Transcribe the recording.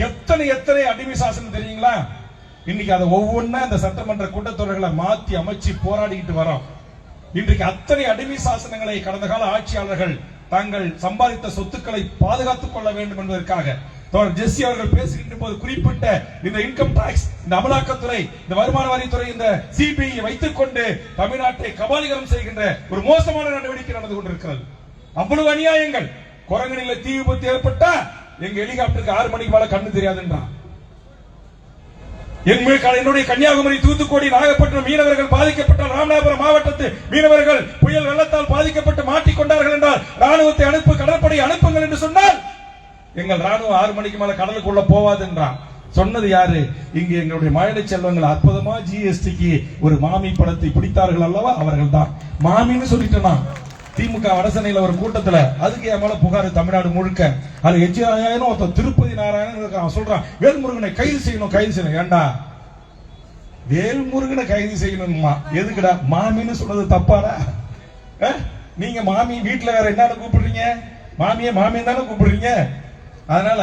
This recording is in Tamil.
எத்தனை எத்தனை அடிமை சாசனம் தெரியுங்களா? இன்னைக்கு அதை ஒவ்வொன்னா இந்த சட்டமன்ற கூட்டத்தொடர்களை மாத்தி அமைச்சு போராடிக்கிட்டு வரோம். இன்றைக்கு அத்தனை அடிமை சாசனங்களை கடந்த கால ஆட்சியாளர்கள் தாங்கள் சம்பாதித்த சொத்துக்களை பாதுகாத்துக் கொள்ள வேண்டும் என்பதற்காக ஜெஸ்ஸி அவர்கள் பேசுகின்ற போது குறிப்பிட்ட இந்த இன்கம் டாக்ஸ், இந்த அமலாக்கத்துறை, இந்த வருமான வரித்துறை, இந்த சிபிஐ வைத்துக் கொண்டு தமிழ்நாட்டை கபாலிகரம் செய்கின்ற ஒரு மோசமான நடவடிக்கை நடந்து கொண்டிருக்கிறது. அவ்வளவு அநியாயங்கள். குரங்கணில தீ விபத்து ஏற்பட்டா எங்க ஹெலிகாப்டருக்கு 6 மணிக்கு மேல கண்ணு தெரியாதுன்றான். என்னுடைய கன்னியாகுமரி, தூத்துக்குடி, நாகப்பட்டினம் மீனவர்கள் பாதிக்கப்பட்டால், ராமநாதபுரம் மாவட்டத்து மீனவர்கள் புயல் வெள்ளத்தால் பாதிக்கப்பட்டு மாட்டிக்கொண்டார்கள் என்றால் ராணுவத்தை அனுப்பு, கடற்படை அனுப்புங்கள் என்று சொன்னால் எங்கள் ராணுவம் 6 மணிக்கு மேல கடலுக்குள்ள போவாது என்றான். சொன்னது யாரு? இங்கு எங்களுடைய மழலை செல்வங்கள் அற்புதமா ஜிஎஸ்டிக்கு ஒரு மாமி படத்தை பிடித்தார்கள் அல்லவா, அவர்கள் தான். மாமின்னு சொல்லிட்டேனா திமுக வடசென்னையில ஒரு கூட்டத்துல அதுக்கு என் மேல புகார் தமிழ்நாடு முழுக்க. அது எச் நாராயணன் ஒருத்தன் திருப்பதி நாராயணன் சொல்றான், வேல்முருகனை கைது செய்யணும், கைது செய்யணும். ஏண்டா வேல்முருகனை கைது செய்யணுமா? எதுக்குடா? மாமின்னு சொன்னது தப்பாடா? நீங்க மாமி வீட்டுல வேற என்னன்னு கூப்பிடுறீங்க? மாமியை மாமின்னு தானே கூப்பிடுறீங்க. அதனால